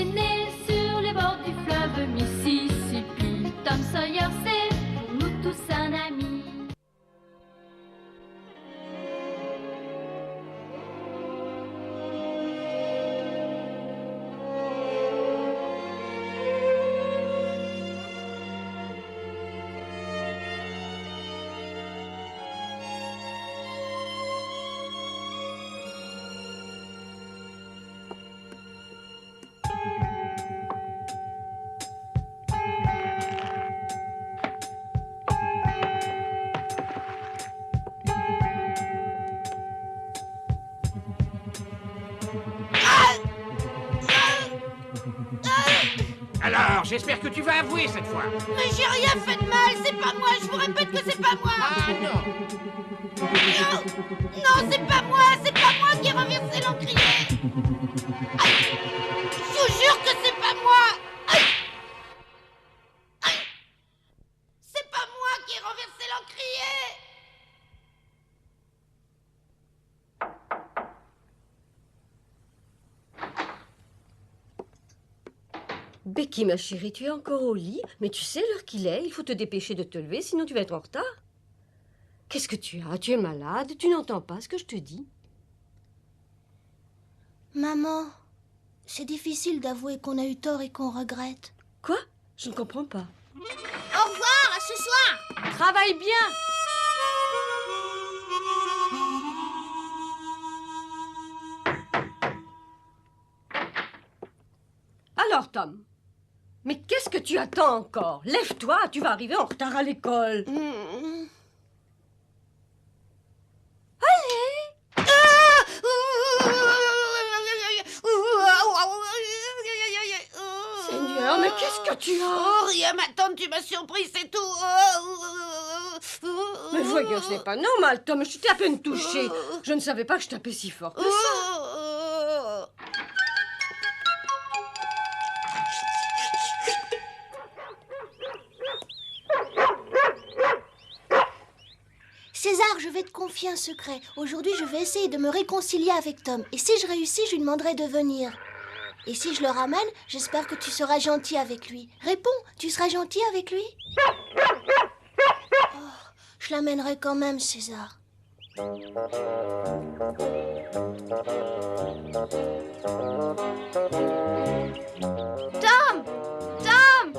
est né sur les bords du fleuve Mississippi. Tom Sawyer, c'est pour nous tous un ami. Alors, j'espère que tu vas avouer cette fois. Mais j'ai rien fait de mal, c'est pas moi, je vous répète que c'est pas moi. Ah non. Non, non, c'est pas moi qui ai renversé l'encrier. Aïe. Je vous jure que c'est pas moi. Aïe. Aïe. C'est pas moi qui ai renversé l'encrier. Becky, ma chérie, tu es encore au lit, mais tu sais l'heure qu'il est, il faut te dépêcher de te lever, sinon tu vas être en retard. Qu'est-ce que tu as? Tu es malade? Tu n'entends pas ce que je te dis? Maman, c'est difficile d'avouer qu'on a eu tort et qu'on regrette. Quoi? Je ne comprends pas. Au revoir, à ce soir. Travaille bien! Alors, Tom, mais qu'est-ce que tu attends encore? Lève-toi, tu vas arriver en retard à l'école. Seigneur, mais qu'est-ce que tu as? Oh, rien, ma tante, tu m'as surpris, c'est tout. Mais voyons, ce n'est pas normal, Tom, je t'ai à peine touché. Je ne savais pas que je tapais si fort que ça. César, je vais te confier un secret. Aujourd'hui, je vais essayer de me réconcilier avec Tom. Et si je réussis, je lui demanderai de venir. Et si je le ramène, j'espère que tu seras gentil avec lui. Réponds, tu seras gentil avec lui? Oh, je l'amènerai quand même, César. Tom! Tom!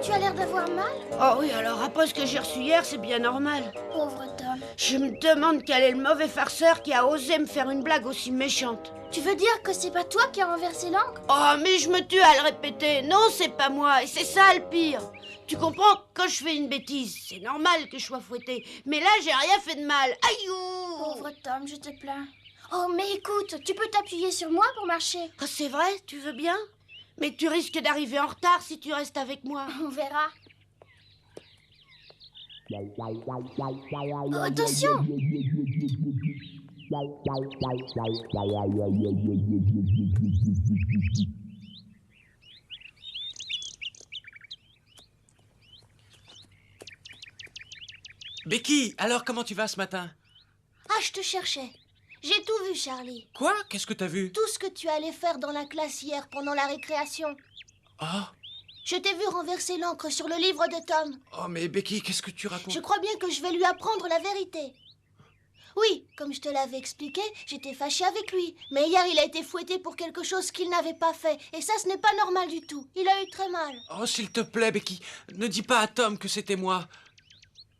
Tu as l'air d'avoir mal? Oh oui, alors après ce que j'ai reçu hier, c'est bien normal. Pauvre Tom. Je me demande quel est le mauvais farceur qui a osé me faire une blague aussi méchante. Tu veux dire que c'est pas toi qui as renversé l'encre? Oh, mais je me tue à le répéter. Non, c'est pas moi, et c'est ça le pire. Tu comprends, quand je fais une bêtise, c'est normal que je sois fouettée. Mais là, j'ai rien fait de mal. Aïe! Pauvre Tom, je te plains. Oh, mais écoute, tu peux t'appuyer sur moi pour marcher. Ah, c'est vrai, tu veux bien? Mais tu risques d'arriver en retard si tu restes avec moi. On verra. Oh, attention! Becky, alors comment tu vas ce matin? Ah, je te cherchais. J'ai tout vu, Charlie. Quoi? Qu'est-ce que t'as vu? Tout ce que tu allais faire dans la classe hier pendant la récréation. Oh, Je t'ai vu renverser l'encre sur le livre de Tom. oh mais Becky, qu'est-ce que tu racontes? Je crois bien que je vais lui apprendre la vérité. Oui, comme je te l'avais expliqué, j'étais fâchée avec lui. Mais hier, il a été fouetté pour quelque chose qu'il n'avait pas fait. Et ça, ce n'est pas normal du tout. Il a eu très mal. Oh, s'il te plaît, Becky, ne dis pas à Tom que c'était moi.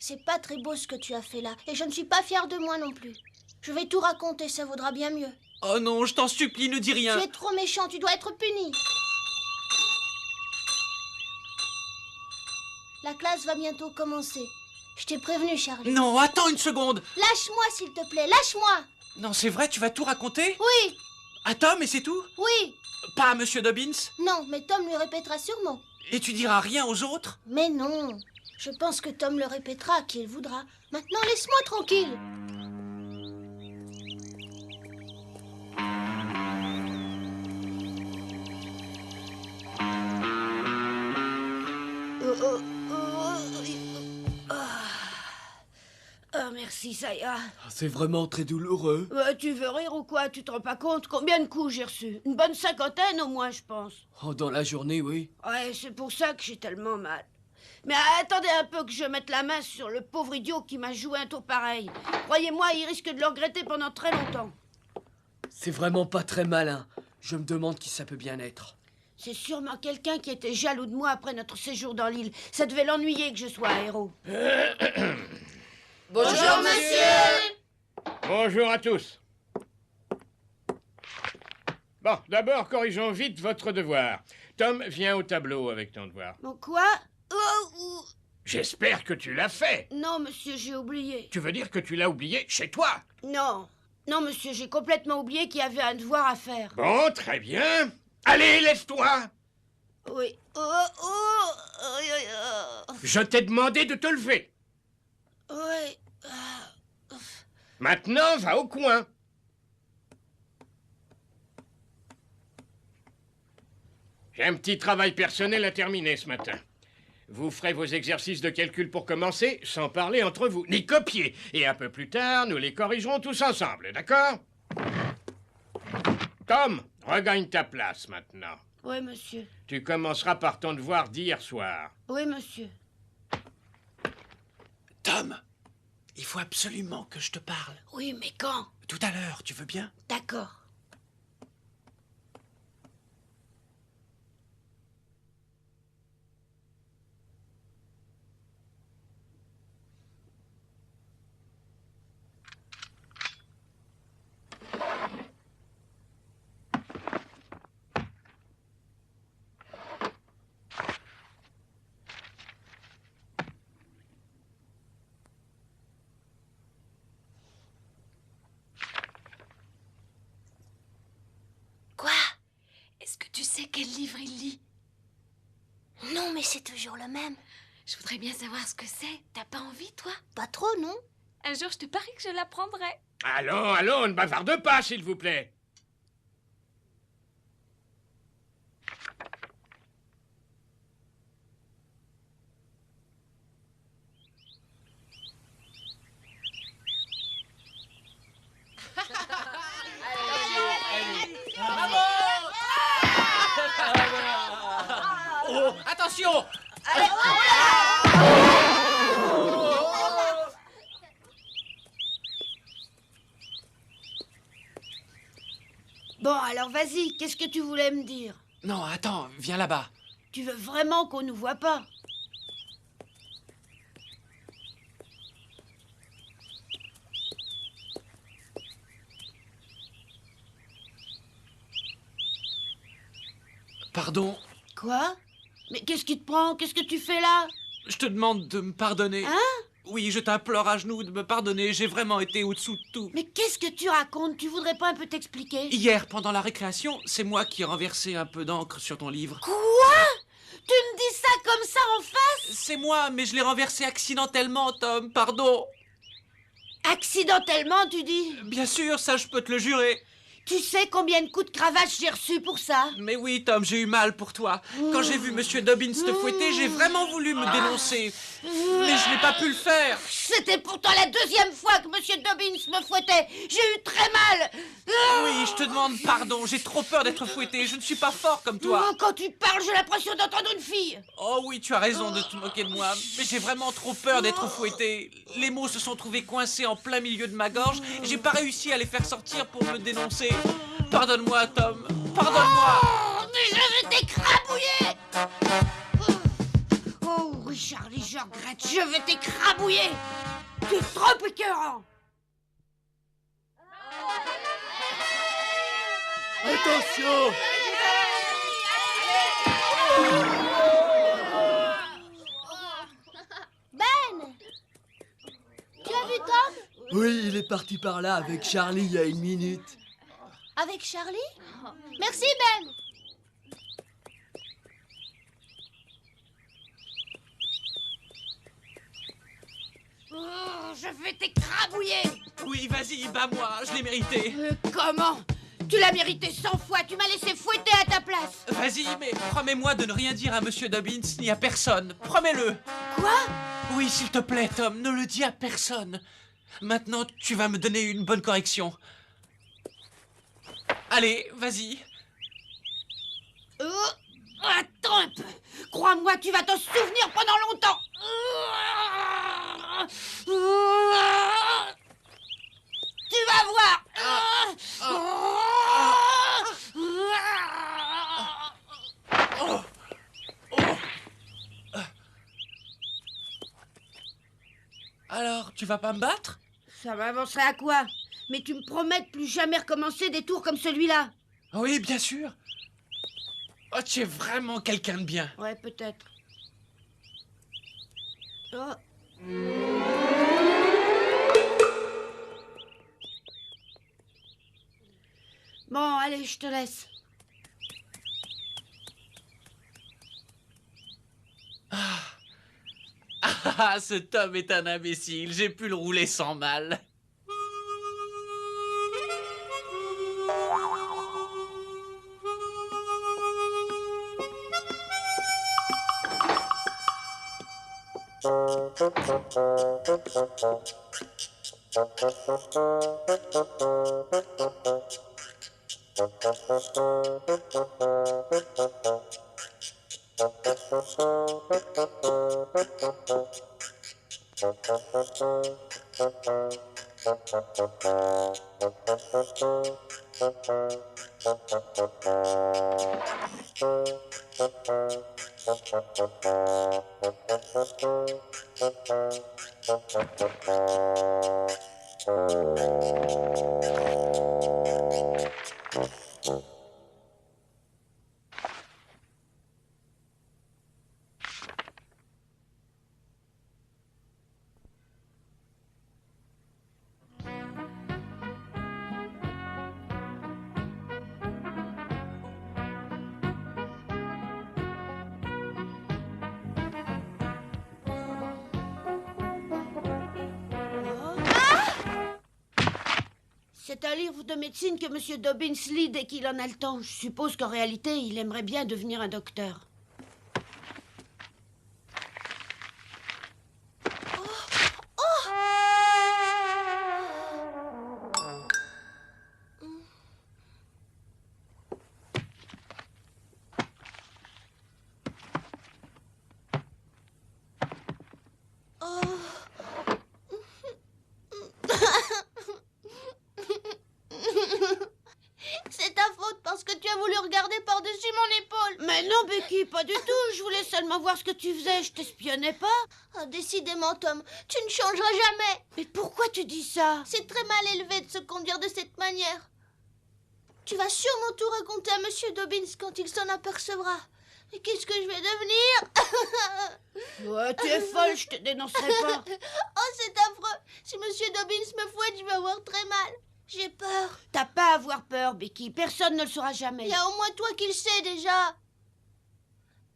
C'est pas très beau ce que tu as fait là. Et je ne suis pas fière de moi non plus. Je vais tout raconter, ça vaudra bien mieux. Oh non, je t'en supplie, ne dis rien. Tu es trop méchant, tu dois être puni. La classe va bientôt commencer. Je t'ai prévenu, Charlie. Non, attends une seconde. Lâche-moi, s'il te plaît, lâche-moi. Non, c'est vrai, tu vas tout raconter? Oui, À Tom et c'est tout? oui. Pas à Monsieur Dobbins? Non, mais Tom lui répétera sûrement. Et tu diras rien aux autres? Mais non, je pense que Tom le répétera à qui il voudra. Maintenant, laisse-moi tranquille. Oh, merci. merci, ça ira. C'est vraiment très douloureux. Tu veux rire ou quoi? Tu te rends pas compte combien de coups j'ai reçus? Une bonne 50aine au moins, je pense. Oh, dans la journée, oui. Ouais, c'est pour ça que j'ai tellement mal. Mais attendez un peu que je mette la main sur le pauvre idiot qui m'a joué un tour pareil. Croyez-moi, il risque de le regretter pendant très longtemps. C'est vraiment pas très malin. Je me demande qui ça peut bien être. C'est sûrement quelqu'un qui était jaloux de moi après notre séjour dans l'île. Ça devait l'ennuyer que je sois un héros. Bonjour, monsieur. Bonjour à tous. Bon, d'abord, corrigeons vite votre devoir. Tom, viens au tableau avec ton devoir. Bon, quoi? Oh. J'espère que tu l'as fait. Non, monsieur, j'ai oublié. Tu veux dire que tu l'as oublié chez toi? Non. Non, monsieur, j'ai complètement oublié qu'il y avait un devoir à faire. Bon, très bien. Allez, lève-toi. Oui. Je t'ai demandé de te lever. Oui. Maintenant, va au coin. J'ai un petit travail personnel à terminer ce matin. Vous ferez vos exercices de calcul pour commencer, sans parler entre vous, ni copier. Et un peu plus tard, nous les corrigerons tous ensemble, d'accord? Tom, regagne ta place maintenant. Oui, monsieur. Tu commenceras par ton devoir d'hier soir. Oui, monsieur. Tom, il faut absolument que je te parle. Oui, mais quand? Tout à l'heure, tu veux bien? D'accord. Quoi? Est-ce que tu sais quel livre il lit? Non, mais c'est toujours le même. Je voudrais bien savoir ce que c'est. T'as pas envie, toi? Pas trop, non? Un jour, je te parie que je l'apprendrai. Allons, ne bavarde pas, s'il vous plaît. Oh, attention! Bon, alors vas-y, qu'est-ce que tu voulais me dire? Non, attends, viens là-bas. Tu veux vraiment qu'on nous voit pas? Pardon, Quoi? Mais qu'est-ce qui te prend? Qu'est-ce que tu fais là? je te demande de me pardonner. Hein? Oui, je t'implore à genoux de me pardonner. J'ai vraiment été au-dessous de tout. Mais qu'est-ce que tu racontes? Tu voudrais pas un peu t'expliquer? Hier, pendant la récréation, c'est moi qui ai renversé un peu d'encre sur ton livre. Quoi? Tu me dis ça comme ça en face? C'est moi, mais je l'ai renversé accidentellement, Tom. Pardon. Accidentellement, tu dis? Bien sûr, ça, je peux te le jurer. Tu sais combien de coups de cravache j'ai reçus pour ça? Mais oui, Tom, j'ai eu mal pour toi. Quand j'ai vu Monsieur Dobbins te fouetter, j'ai vraiment voulu me dénoncer. Mais je n'ai pas pu le faire. C'était pourtant la deuxième fois que Monsieur Dobbins me fouettait. J'ai eu très mal. Oui, je te demande pardon. J'ai trop peur d'être fouetté. Je ne suis pas fort comme toi. Quand tu parles, j'ai l'impression d'entendre une fille. Oh oui, tu as raison de te moquer de moi. Mais j'ai vraiment trop peur d'être fouetté. Les mots se sont trouvés coincés en plein milieu de ma gorge. Et j'ai pas réussi à les faire sortir pour me dénoncer. Pardonne-moi, Tom. Pardonne-moi. Oh, mais je vais t'écrabouiller. Oh oui, Charlie, je regrette. Je vais t'écrabouiller. Tu es trop écœurant. Attention. Ben! Tu as vu Tom? Oui, il est parti par là avec Charlie il y a une minute. Avec Charlie? Merci, Ben! Oh, je vais t'écrabouiller. Oui, vas-y, bats-moi. Je l'ai mérité. Comment? Tu l'as mérité 100 fois. Tu m'as laissé fouetter à ta place. Vas-y, mais promets-moi de ne rien dire à Monsieur Dobbins ni à personne. Promets-le. Quoi? Oui, s'il te plaît, Tom, ne le dis à personne. Maintenant, tu vas me donner une bonne correction. Allez, vas-y. Attends un peu. Crois-moi, tu vas t'en souvenir pendant longtemps. Tu vas voir. Alors, tu vas pas me battre? Ça m'avancerait à quoi? Mais tu me promets de plus jamais recommencer des tours comme celui-là. Oui, bien sûr. Oh, tu es vraiment quelqu'un de bien. Ouais, peut-être. Oh. Bon, allez, je te laisse. Ah, cet homme est un imbécile. J'ai pu le rouler sans mal. C'est un livre de médecine que M. Dobbins lit dès qu'il en a le temps. Je suppose qu'en réalité, il aimerait bien devenir un docteur. C'est ta faute parce que tu as voulu regarder par-dessus mon épaule. Mais non, Becky, pas du tout. Je voulais seulement voir ce que tu faisais. Je t'espionnais pas. Ah, décidément, Tom, tu ne changeras jamais. Mais pourquoi tu dis ça? C'est très mal élevé de se conduire de cette manière. Tu vas sûrement tout raconter à Monsieur Dobbins quand il s'en apercevra. Mais qu'est-ce que je vais devenir? Ouais, tu es folle, je te dénoncerai pas. Oh, c'est affreux. Si Monsieur Dobbins me fouette, je vais avoir très mal. J'ai peur. T'as pas à avoir peur, Becky. Personne ne le saura jamais. Il y a au moins toi qui le sais déjà.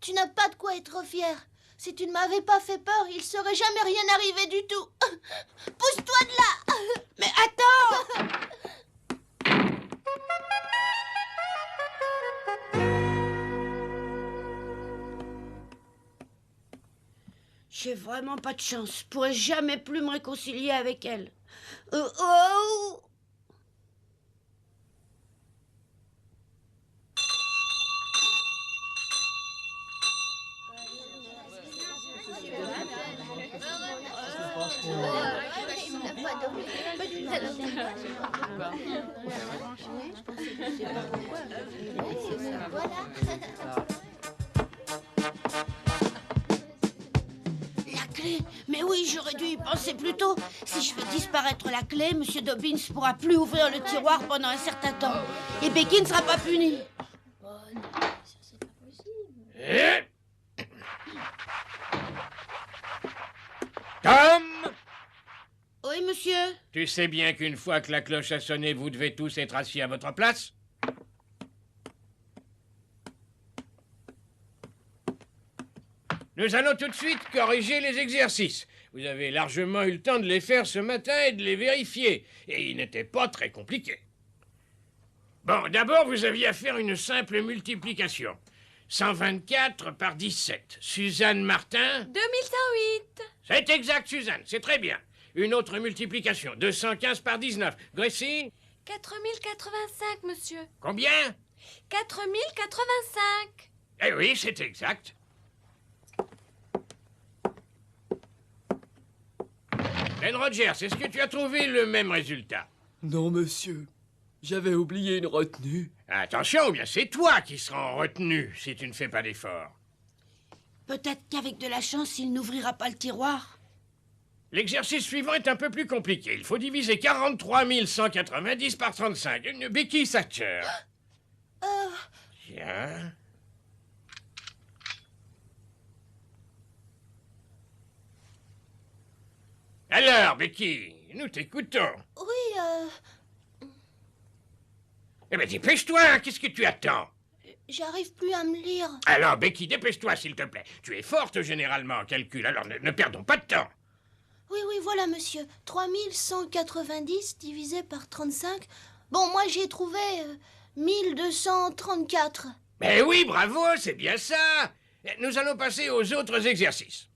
Tu n'as pas de quoi être fier. Si tu ne m'avais pas fait peur, il serait jamais rien arrivé du tout. Pousse-toi de là. Mais attends! J'ai vraiment pas de chance. Je pourrais jamais plus me réconcilier avec elle. Oh! La clé? Mais oui, j'aurais dû y penser plus tôt. Si je fais disparaître la clé, Monsieur Dobbins pourra plus ouvrir le tiroir pendant un certain temps. Et Becky ne sera pas punie. Tom! Oui, monsieur? Tu sais bien qu'une fois que la cloche a sonné, vous devez tous être assis à votre place? Nous allons tout de suite corriger les exercices. Vous avez largement eu le temps de les faire ce matin et de les vérifier. Et ils n'étaient pas très compliqués. Bon, d'abord, vous aviez à faire une simple multiplication. 124 par 17. Suzanne Martin... 2108. C'est exact, Suzanne, c'est très bien. Une autre multiplication. 215 par 19. Gracie? 4085, monsieur. Combien? 4085. Eh oui, c'est exact. Ben Rogers, est-ce que tu as trouvé le même résultat? Non, monsieur. J'avais oublié une retenue. Attention, bien c'est toi qui seras en retenue si tu ne fais pas d'effort. Peut-être qu'avec de la chance, il n'ouvrira pas le tiroir. L'exercice suivant est un peu plus compliqué. Il faut diviser 43 190 par 35. Une béquille Thatcher. Tiens. Alors, Becky, nous t'écoutons. Oui, Eh bien, dépêche-toi, qu'est-ce que tu attends? j'arrive plus à me lire. Alors, Becky, dépêche-toi, s'il te plaît. Tu es forte généralement en calcul, alors ne perdons pas de temps. Oui, voilà, monsieur. 3190 divisé par 35. Bon, moi, j'ai trouvé 1234. Mais oui, bravo, c'est bien ça. Nous allons passer aux autres exercices.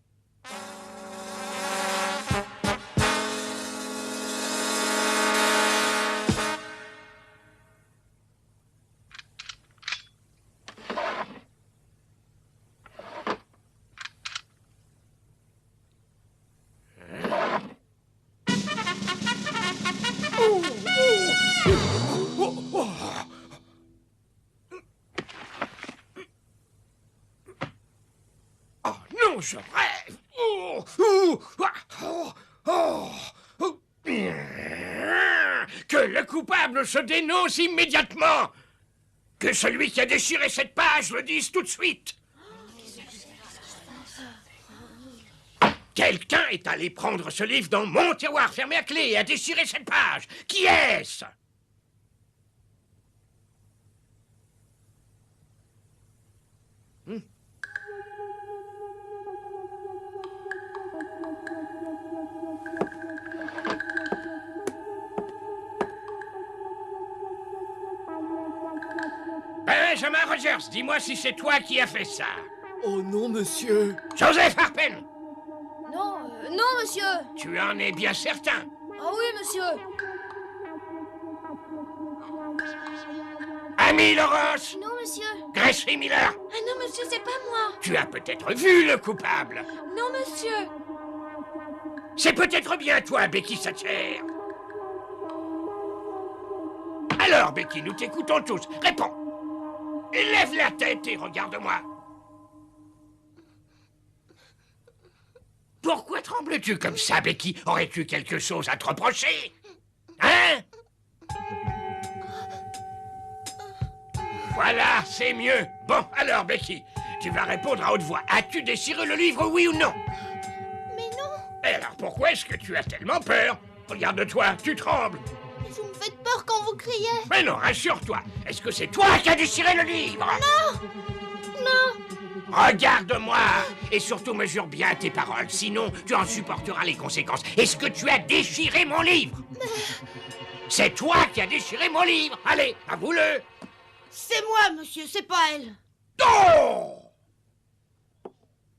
Oh non, je rêve. Que le coupable se dénonce immédiatement. Que celui qui a déchiré cette page le dise tout de suite. Quelqu'un est allé prendre ce livre dans mon tiroir fermé à clé et a déchiré cette page. Qui est-ce? Benjamin Rogers, dis-moi si c'est toi qui as fait ça. Oh non, monsieur. Joseph Harpen, Non, monsieur. tu en es bien certain? Ah oui, monsieur. Amy Laurence, Non, monsieur. Gracie Miller, Ah non, monsieur, c'est pas moi. tu as peut-être vu le coupable. Non, monsieur. C'est peut-être bien toi, Becky Thatcher. Alors, Becky, nous t'écoutons tous. Réponds. Lève la tête et regarde-moi. Pourquoi trembles-tu comme ça, Becky? Aurais-tu quelque chose à te reprocher? Hein? Voilà, c'est mieux. Bon, alors, Becky, tu vas répondre à haute voix. As-tu déchiré le livre, oui ou non? Mais non, Et alors, pourquoi est-ce que tu as tellement peur? Regarde-toi, tu trembles. vous me faites peur quand vous criez. Mais non, rassure-toi. Est-ce que c'est toi qui as déchiré le livre? Non. Regarde-moi. Et surtout, mesure bien tes paroles. Sinon, tu en supporteras les conséquences. Est-ce que tu as déchiré mon livre? C'est toi qui as déchiré mon livre. Allez, avoue-le. C'est moi, monsieur, c'est pas elle. Oh!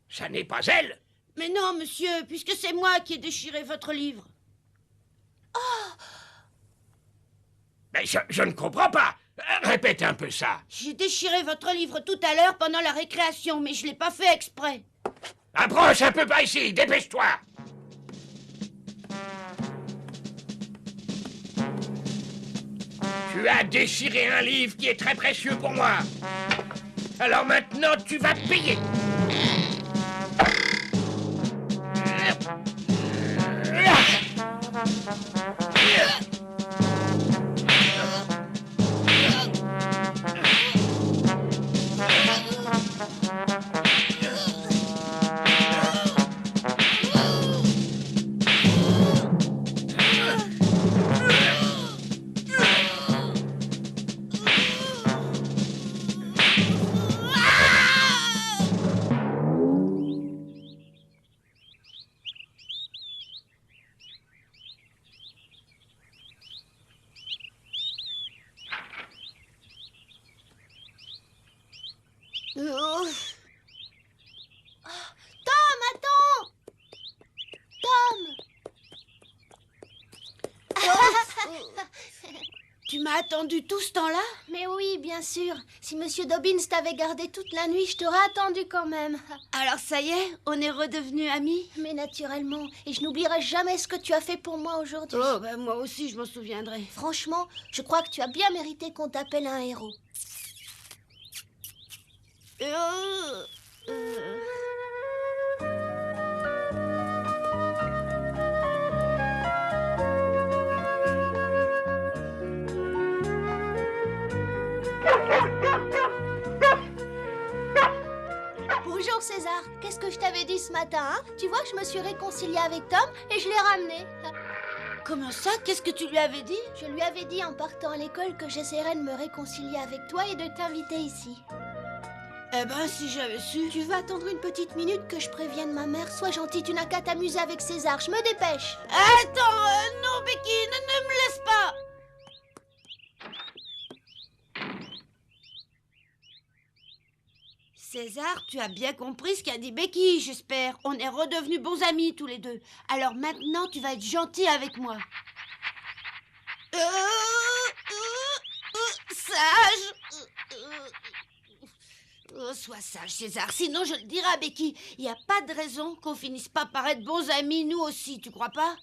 Ça n'est pas elle. Mais non, monsieur, puisque c'est moi qui ai déchiré votre livre. Mais je ne comprends pas. Répète un peu ça. J'ai déchiré votre livre tout à l'heure pendant la récréation, mais je l'ai pas fait exprès. Approche un peu par ici, dépêche-toi. Tu as déchiré un livre qui est très précieux pour moi. Alors maintenant, tu vas payer. m'as attendu tout ce temps-là? Mais oui, bien sûr. Si Monsieur Dobbins t'avait gardé toute la nuit, je t'aurais attendu quand même. Alors ça y est, on est redevenus amis? Mais naturellement, et je n'oublierai jamais ce que tu as fait pour moi aujourd'hui. Oh, bah moi aussi, je m'en souviendrai. Franchement, je crois que tu as bien mérité qu'on t'appelle un héros. Bonjour César, qu'est-ce que je t'avais dit ce matin, hein? Tu vois que je me suis réconciliée avec Tom et je l'ai ramené. Comment ça? Qu'est-ce que tu lui avais dit? Je lui avais dit en partant à l'école que j'essaierais de me réconcilier avec toi et de t'inviter ici. Eh ben, si j'avais su... Tu veux attendre une petite minute que je prévienne ma mère? Sois gentille, tu n'as qu'à t'amuser avec César, je me dépêche. Attends, non Becky, ne me laisse pas! César, tu as bien compris ce qu'a dit Becky, j'espère. On est redevenus bons amis tous les deux. Alors maintenant, tu vas être gentil avec moi. Sage. Oh, sois sage, César, sinon je le dirai à Becky. Il n'y a pas de raison qu'on finisse pas par être bons amis, nous aussi, tu crois pas?